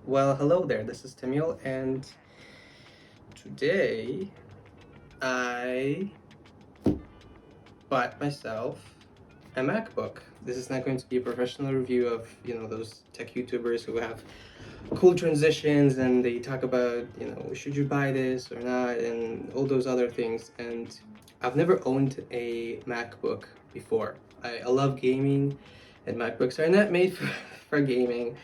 Well, hello there, this is Timil, and today I bought myself a MacBook. This is not going to be a professional review of, those tech YouTubers who have cool transitions and they talk about, should you buy this or not, and all those other things. And I've never owned a MacBook before. I love gaming, and MacBooks are not made for gaming,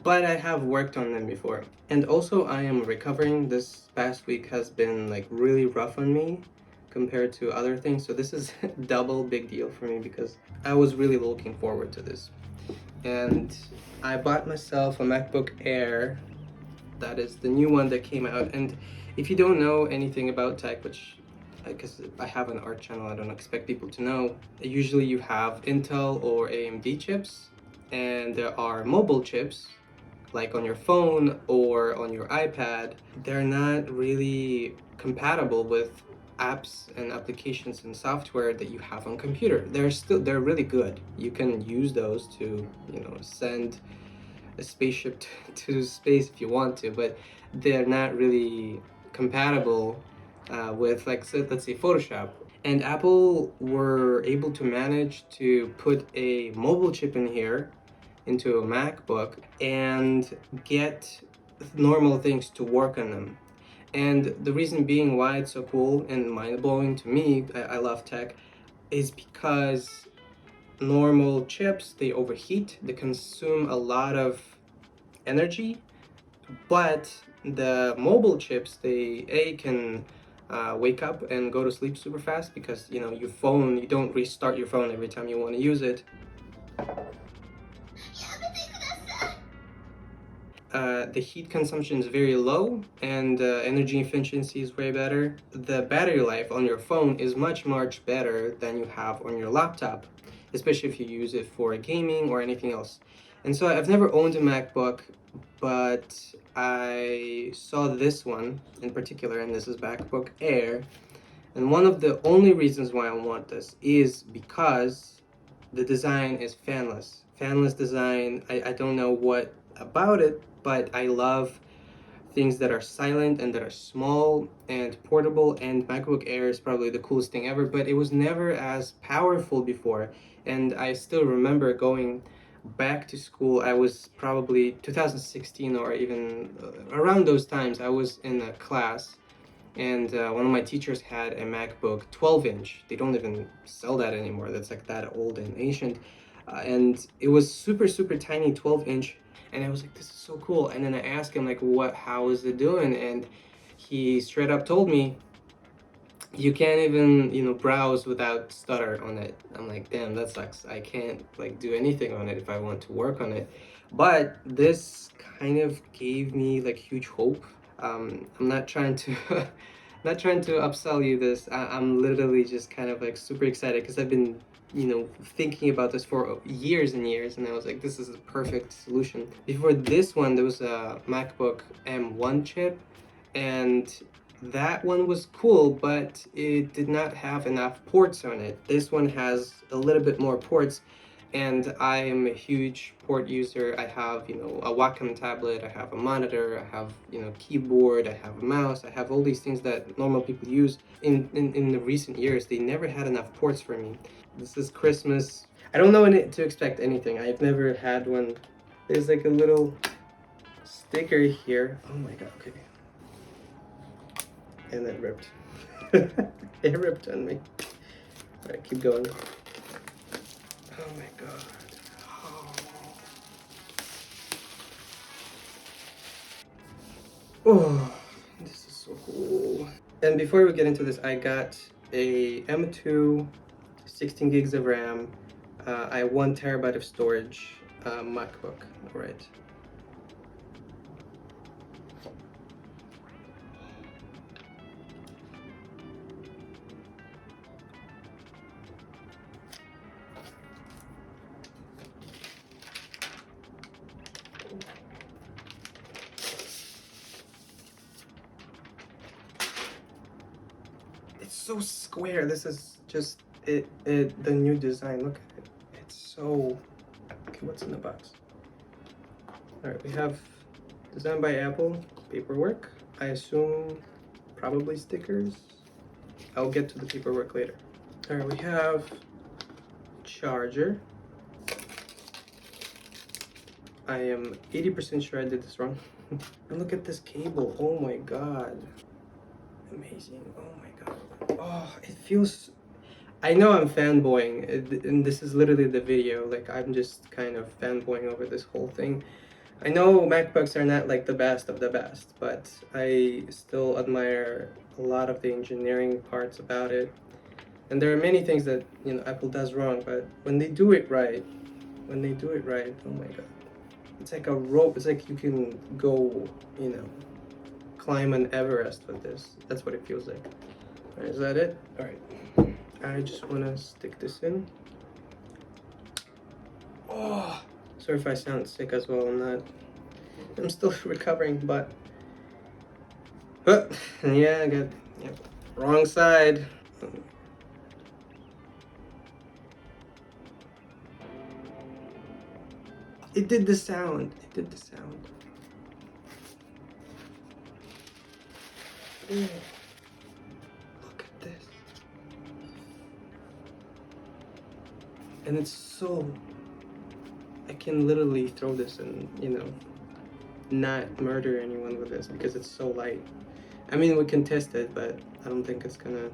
but I have worked on them before. And also, I am recovering. This past week has been like really rough on me compared to other things, so this is double big deal for me because I was really looking forward to this. And I bought myself a MacBook Air. That is the new one that came out. And if you don't know anything about tech, which because I have an art channel, I don't expect people to know. Usually you have Intel or AMD chips, and there are mobile chips like on your phone or on your iPad. They're not really compatible with apps and applications and software that you have on computer. They're really good. You can use those to, send a spaceship to space if you want to, but they're not really compatible with, like, so let's say Photoshop. And Apple were able to manage to put a mobile chip in here into a MacBook and get normal things to work on them. And the reason being why it's so cool and mind-blowing to me, I love tech, is because normal chips, they overheat, they consume a lot of energy, but the mobile chips, they can wake up and go to sleep super fast because your phone, you don't restart your phone every time you want to use it. The heat consumption is very low and energy efficiency is way better. The battery life on your phone is much better than you have on your laptop, especially if you use it for gaming or anything else. And so I've never owned a MacBook, but I saw this one in particular, and this is MacBook Air. And one of the only reasons why I want this is because the design is fanless. Fanless design, I don't know what about it, but I love things that are silent and that are small and portable, and MacBook Air is probably the coolest thing ever, but it was never as powerful before. And I still remember going back to school. I was probably 2016 or even around those times. I was in a class and one of my teachers had a MacBook 12-inch. They don't even sell that anymore. That's like that old and ancient. And it was super tiny 12-inch. And I was like, this is so cool. And then I asked him, like, how is it doing? And he straight up told me, you can't even, browse without stutter on it. I'm like, damn, that sucks. I can't, like, do anything on it if I want to work on it. But this kind of gave me, like, huge hope. I'm not trying to not trying to upsell you this. I'm literally just kind of like super excited because I've been, thinking about this for years and years, and I was like, this is a perfect solution. Before this one, there was a MacBook M1 chip, and that one was cool, but it did not have enough ports on it. This one has a little bit more ports, and I am a huge port user. I have, a Wacom tablet, I have a monitor, I have, keyboard, I have a mouse, I have all these things that normal people use. In the recent years, they never had enough ports for me. This is Christmas. I don't know to expect anything. I've never had one. There's like a little sticker here. Oh my god, okay. And it ripped. It ripped on me. Alright, keep going. Oh my god. Oh, this is so cool. And before we get into this, I got a M2, 16 gigs of RAM, I 1 terabyte of storage, MacBook. All right. It's so square. This is just the new design. Look at it. It's so. Okay, what's in the box? All right, we have Designed by Apple. Paperwork. I assume probably stickers. I'll get to the paperwork later. Alright, we have charger. I am 80% sure I did this wrong. And look at this cable. Oh my god. Amazing. Oh my god. Oh, it feels... I know I'm fanboying, and this is literally the video. Like, I'm just kind of fanboying over this whole thing. I know MacBooks are not like the best of the best, but I still admire a lot of the engineering parts about it. And there are many things that, you know, Apple does wrong, but when they do it right, oh my god. It's like a rope. It's like you can go, you know, climb an Everest with this. That's what it feels like. All right, is that it? All right. I just want to stick this in. Oh, sorry if I sound sick as well. I'm still recovering, but yeah, I got wrong side. It did the sound. It did the sound. Yeah. Look at this. And it's so... I can literally throw this and, you know, not murder anyone with this because it's so light. I mean, we can test it, but I don't think it's gonna...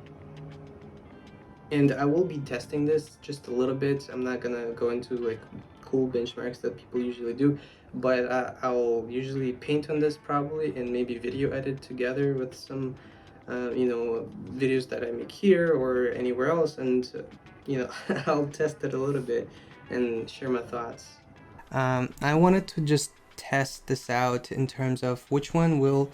And I will be testing this just a little bit. I'm not gonna go into like cool benchmarks that people usually do, but I'll usually paint on this probably and maybe video edit together with some you know, videos that I make here or anywhere else, and you know, I'll test it a little bit and share my thoughts. I wanted to just test this out in terms of which one will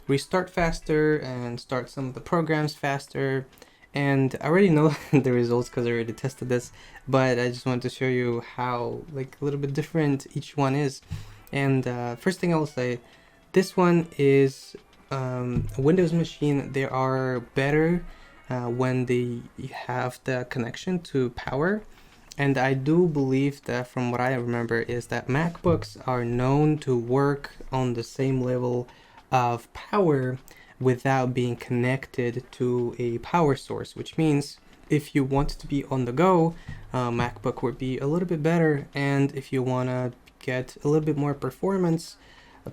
restart faster and start some of the programs faster. And I already know the results because I already tested this, but I just wanted to show you how like a little bit different each one is. And first thing I'll say, this one is a Windows machine. They are better when they have the connection to power. And I do believe that, from what I remember, is that MacBooks are known to work on the same level of power without being connected to a power source, which means if you want to be on the go, MacBook would be a little bit better, and if you want to get a little bit more performance,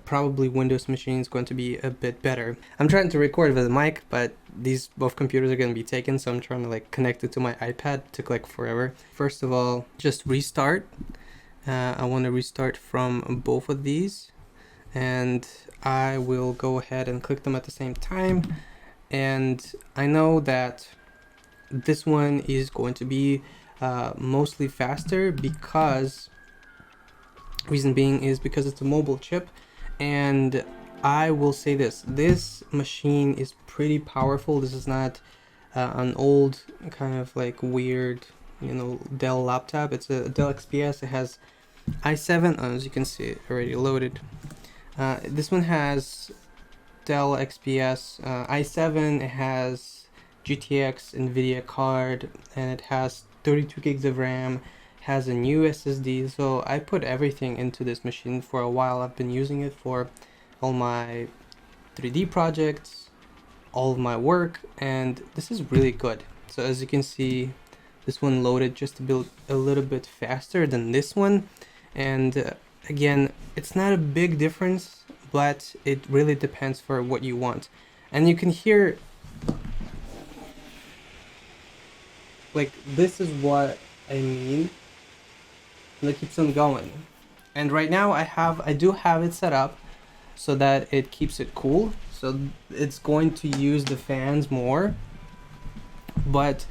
probably Windows machine is going to be a bit better. I'm trying to record with a mic, but these both computers are going to be taken, so I'm trying to like connect it to my iPad. It took like forever. First of all, just restart. I want to restart from both of these, and I will go ahead and click them at the same time. And I know that this one is going to be mostly faster, because reason being is because it's a mobile chip. And I will say this machine is pretty powerful. This is not an old kind of like weird, you know, Dell laptop. It's a Dell XPS. It has i7, as you can see, already loaded. This one has Dell XPS i7. It has GTX NVIDIA card, and it has 32 gigs of RAM. Has a new SSD, so I put everything into this machine for a while. I've been using it for all my 3D projects, all of my work, and this is really good. So as you can see, this one loaded just a little bit faster than this one, and again, it's not a big difference, but it really depends for what you want. And you can hear, like, this is what I mean. It keeps on going, and right now I do have it set up so that it keeps it cool, so it's going to use the fans more. But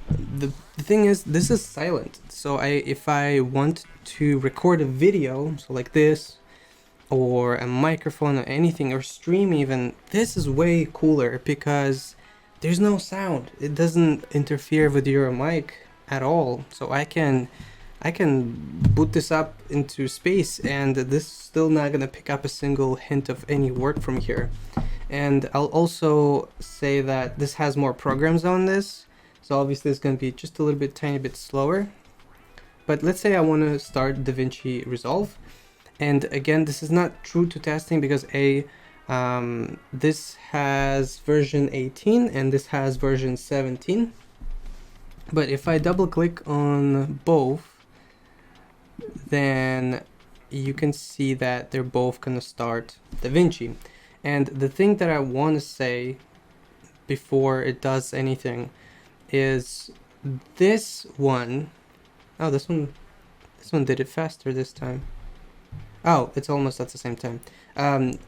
the thing is, this is silent, so if I want to record a video, so like this, or a microphone or anything, or stream even, this is way cooler because there's no sound. It doesn't interfere with your mic at all, so I can boot this up into space, and this is still not gonna pick up a single hint of any work from here. And I'll also say that this has more programs on this, so obviously it's gonna be just a little bit tiny bit slower. But let's say I want to start DaVinci Resolve, And again, this is not true to testing because this has version 18 and this has version 17. But if I double click on both, then you can see that they're both gonna start DaVinci. And the thing that I want to say before it does anything is this one. Oh, this one did it faster this time. Oh, it's almost at the same time.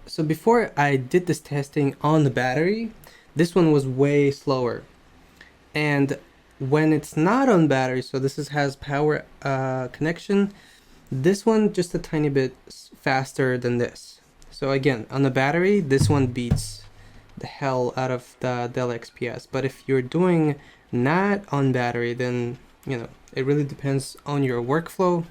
So before I did this testing on the battery, this one was way slower. And when it's not on battery, so this has power connection, this one just a tiny bit faster than this. So again, on the battery, this one beats the hell out of the Dell XPS. But if you're doing not on battery, then it really depends on your workflow.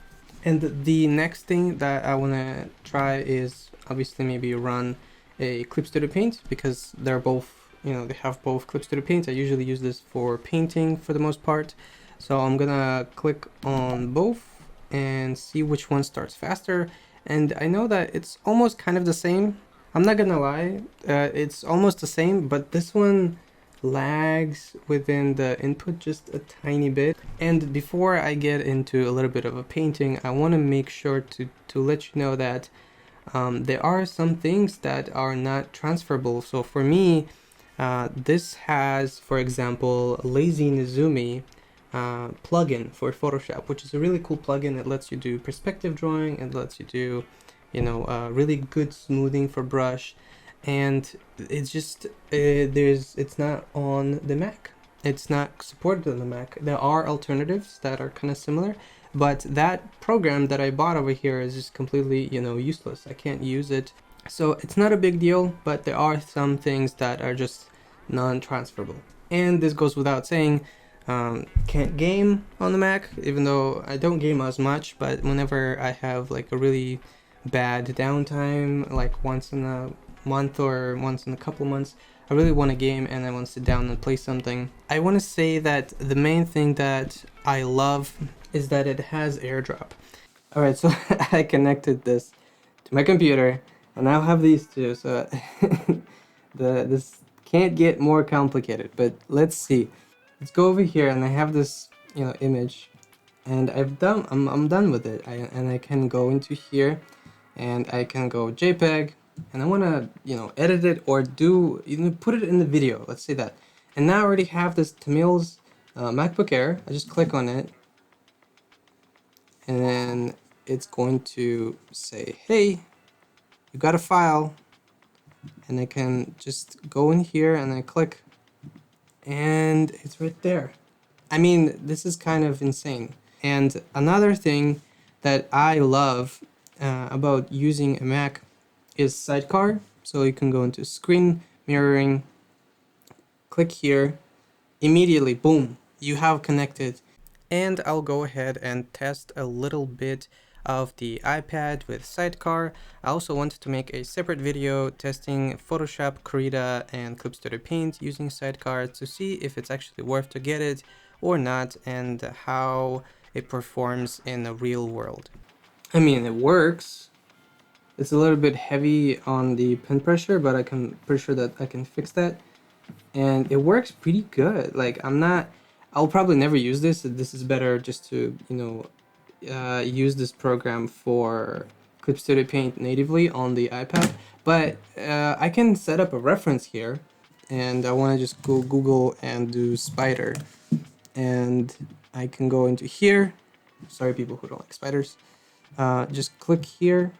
And the next thing that I want to try is obviously maybe run a Clip Studio Paint, because they're both, they have both Clip Studio Paint. I usually use this for painting for the most part. So I'm gonna click on both and see which one starts faster. And I know that it's almost kind of the same. I'm not gonna lie, it's almost the same, but this one lags within the input just a tiny bit. And before I get into a little bit of a painting, I want to make sure to let you know that there are some things that are not transferable. So for me, this has, for example, Lazy Nizumi plugin for Photoshop, which is a really cool plugin. It lets you do perspective drawing and lets you do really good smoothing for brush. And it's just it's not on the Mac. It's not supported on the Mac. There are alternatives that are kind of similar, but that program that I bought over here is just completely useless. I can't use it. So it's not a big deal, but there are some things that are just non-transferable. And this goes without saying, can't game on the Mac, even though I don't game as much, but whenever I have like a really bad downtime, like once in a month or once in a couple months, I really want a game and I want to sit down and play something. I want to say that the main thing that I love is that it has AirDrop. Alright, so I connected this to my computer and now I have these two, so this can't get more complicated, but let's see. Let's go over here and I have this image, and I'm done with it. And I can go into here and I can go JPEG, and I want to edit it or put it in the video, let's say that. And now I already have this Tamil's MacBook Air. I just click on it and then it's going to say, hey, you got a file, and I can just go in here and I click and it's right there. I mean, this is kind of insane. And another thing that I love about using a Mac is SideCar. So you can go into screen mirroring, click here, immediately, boom, you have connected. And I'll go ahead and test a little bit of the iPad with SideCar. I also wanted to make a separate video testing Photoshop, Krita, and Clip Studio Paint using SideCar to see if it's actually worth to get it or not, and how it performs in the real world. I mean, it works. It's a little bit heavy on the pen pressure, but I'm pretty sure that I can fix that. And it works pretty good. Like, I'll probably never use this. This is better just to, use this program for Clip Studio Paint natively on the iPad. But I can set up a reference here, and I want to just go Google and do spider. And I can go into here. Sorry, people who don't like spiders. Just click here,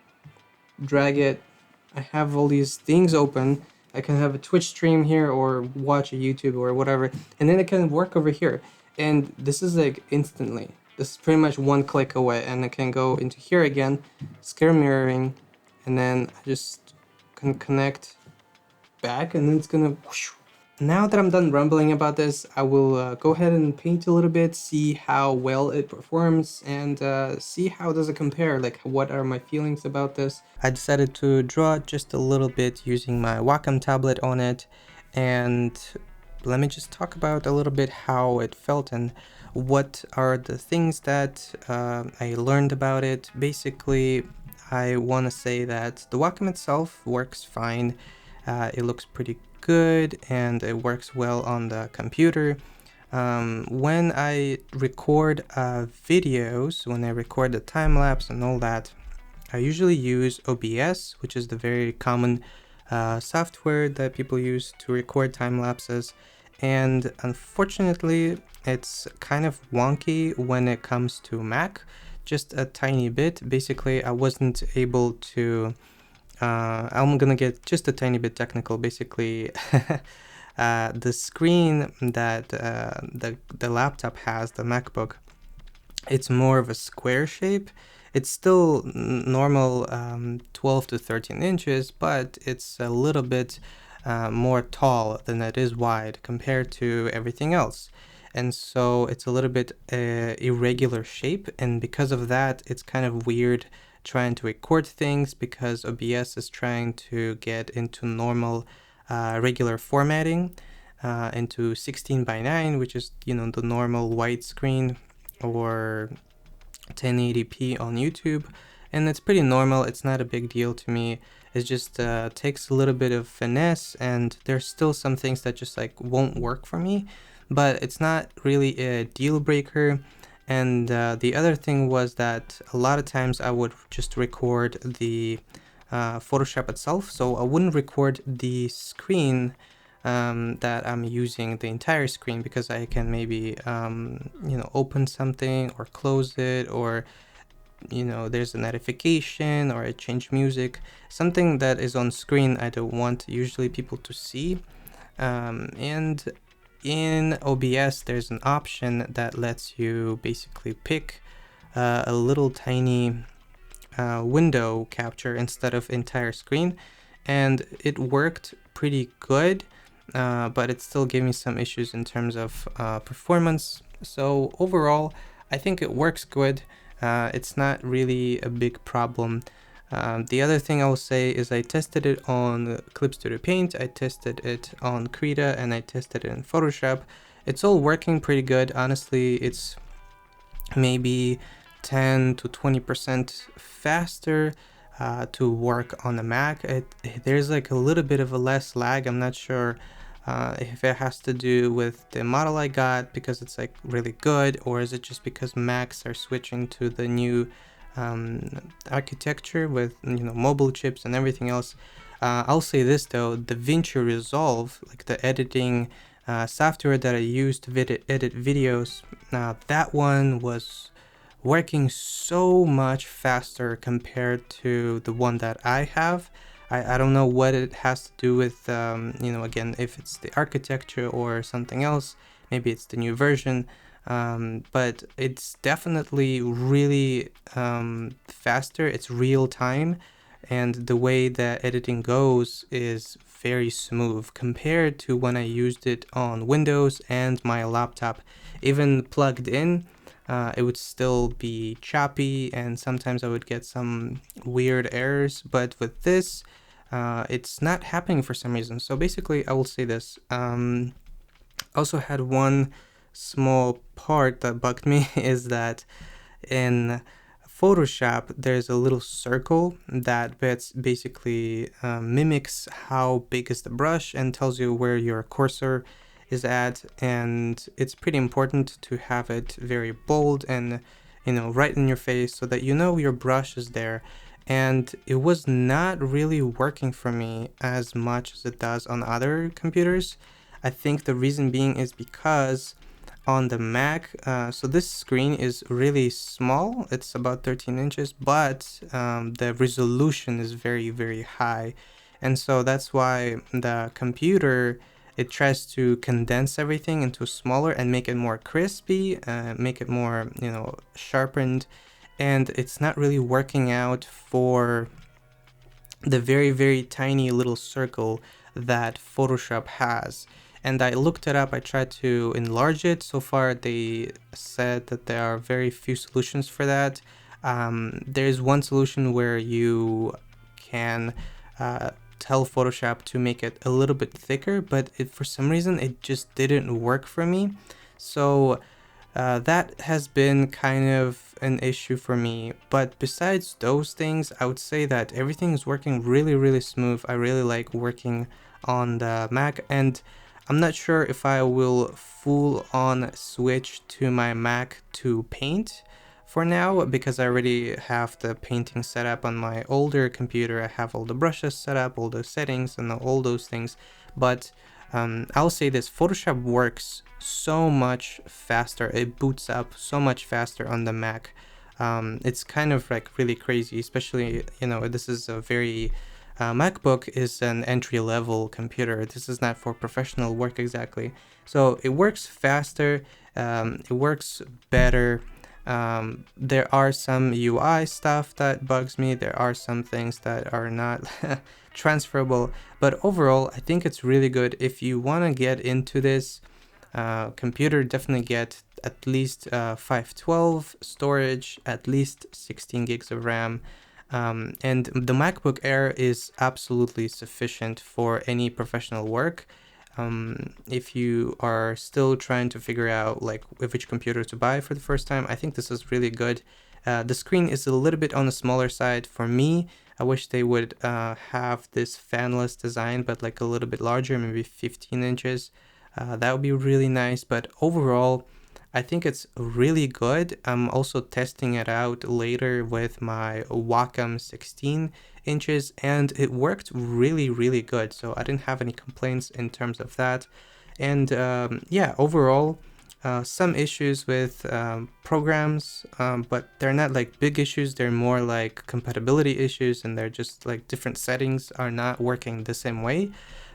drag it. I have all these things open. I can have a Twitch stream here or watch a YouTube or whatever, and then I can work over here. And this is like instantly. This is pretty much one click away, and I can go into here again, screen mirroring, and then I just can connect back, and then it's gonna whoosh. Now that I'm done rambling about this, I will go ahead and paint a little bit, see how well it performs, and see how does it compare, like what are my feelings about this. I decided to draw just a little bit using my Wacom tablet on it, and let me just talk about a little bit how it felt and what are the things that I learned about it. Basically, I want to say that the Wacom itself works fine. It looks pretty good and it works well on the computer. When I record videos, when I record the time lapse and all that, I usually use OBS, which is the very common software that people use to record time lapses. And unfortunately, it's kind of wonky when it comes to Mac, just a tiny bit. Basically, I wasn't able to. I'm gonna get just a tiny bit technical. Basically, the screen that the laptop has, the MacBook, it's more of a square shape. It's still normal 12 to 13 inches, but it's a little bit more tall than it is wide compared to everything else. And so it's a little bit irregular shape, and because of that, it's kind of weird trying to record things because OBS is trying to get into normal regular formatting into 16:9, which is, you know, the normal widescreen or 1080p on YouTube, and it's pretty normal. It's not a big deal to me. It just takes a little bit of finesse, and there's still some things that just like won't work for me, but it's not really a deal breaker. And the other thing was that a lot of times I would just record the Photoshop itself, so I wouldn't record the screen that I'm using, the entire screen, because I can maybe you know, open something or close it, or you know, there's a notification or I change music, something that is on screen I don't want usually people to see. And in OBS there's an option that lets you basically pick a little tiny window capture instead of entire screen, and it worked pretty good, but it still gave me some issues in terms of performance. So overall, I think it works good. It's not really a big problem. The other thing I will say is I tested it on Clip Studio Paint, I tested it on Krita, and I tested it in Photoshop. It's all working pretty good. Honestly, it's maybe 10 to 20% faster to work on the Mac. There's like a little bit of a less lag. I'm not sure if it has to do with the model I got because it's like really good, or is it just because Macs are switching to the new architecture with, you know, mobile chips and everything else. I'll say this though, the DaVinci Resolve, like the editing software that I use to edit videos, that one was working so much faster compared to the one that I have. I don't know what it has to do with, you know, again, if it's the architecture or something else, maybe it's the new version, but it's definitely really faster. It's real time, and the way that editing goes is very smooth compared to when I used it on Windows and my laptop. Even plugged in, it would still be choppy, and sometimes I would get some weird errors, but with this, it's not happening for some reason. So basically, I will say this. Also had one small part that bugged me is that in Photoshop, there's a little circle that basically mimics how big is the brush and tells you where your cursor is at, and it's pretty important to have it very bold and, you know, right in your face so that you know your brush is there. And it was not really working for me as much as it does on other computers. I think the reason being is because on the Mac, so this screen is really small, it's about 13 inches, but the resolution is very, very high. And so that's why the computer, it tries to condense everything into smaller and make it more crispy, make it more, you know, sharpened, and it's not really working out for the very, very tiny little circle that Photoshop has. And I looked it up, I tried to enlarge it. So far they said that there are very few solutions for that. There's one solution where you can tell Photoshop to make it a little bit thicker, but for some reason it just didn't work for me. So That has been kind of an issue for me, but besides those things, I would say that everything is working really smooth. I really like working on the Mac, and I'm not sure if I will full on switch to my Mac to paint for now, because I already have the painting set up on my older computer. I have all the brushes set up, all the settings and all those things, but I'll say this, Photoshop works so much faster. It boots up so much faster on the Mac. It's kind of like really crazy, especially, you know, this is a very, Macbook is an entry-level computer. This is not for professional work exactly. So it works faster, it works better. There are some UI stuff that bugs me. There are some things that are not transferable, but overall I think it's really good. If you want to get into this computer, definitely get at least 512 storage, at least 16 gigs of RAM, and the MacBook Air is absolutely sufficient for any professional work. If you are still trying to figure out like which computer to buy for the first time, I think this is really good. The screen is a little bit on the smaller side for me. I wish they would have this fanless design, but like a little bit larger, maybe 15 inches. That would be really nice, but overall, I think it's really good. I'm also testing it out later with my Wacom 16 inches, and it worked really good. So I didn't have any complaints in terms of that. And yeah, overall, some issues with programs, but they're not like big issues. They're more like compatibility issues, and they're just like different settings are not working the same way,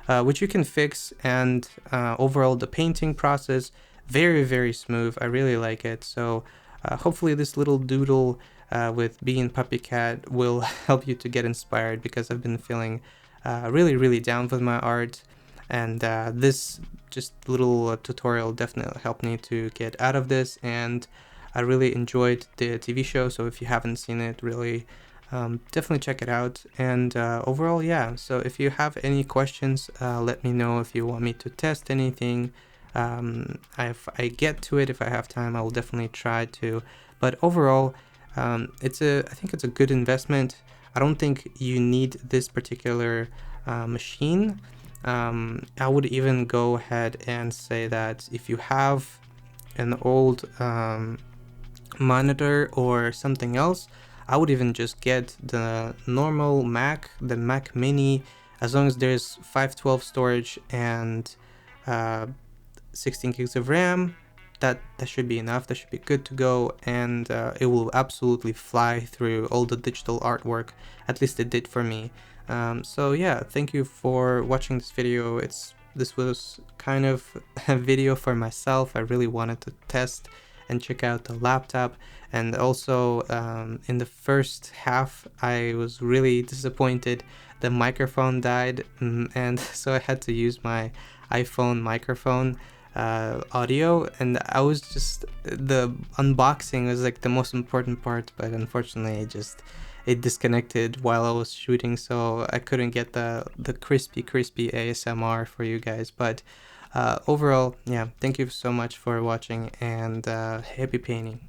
which you can fix. And overall, the painting process, very smooth. I really like it. So hopefully this little doodle with Bee and Puppy Cat will help you to get inspired, because I've been feeling really down with my art, and this just little tutorial definitely helped me to get out of this. And I really enjoyed the TV show, so if you haven't seen it, really definitely check it out. And overall, yeah, so if you have any questions, let me know. If you want me to test anything, if I get to it, if I have time, I will definitely try to. But overall, I think it's a good investment. I don't think you need this particular machine. I would even go ahead and say that if you have an old monitor or something else, I would even just get the normal Mac, the Mac Mini, as long as there's 512 storage and 16 gigs of RAM. That should be enough. That should be good to go, and it will absolutely fly through all the digital artwork. At least it did for me. So yeah, thank you for watching this video. This was kind of a video for myself. I really wanted to test and check out the laptop, and also in the first half I was really disappointed. The microphone died, and so I had to use my iPhone microphone audio, and I was just, the unboxing was like the most important part, but unfortunately it disconnected while I was shooting, so I couldn't get the crispy ASMR for you guys. But overall, yeah, thank you so much for watching, and happy painting.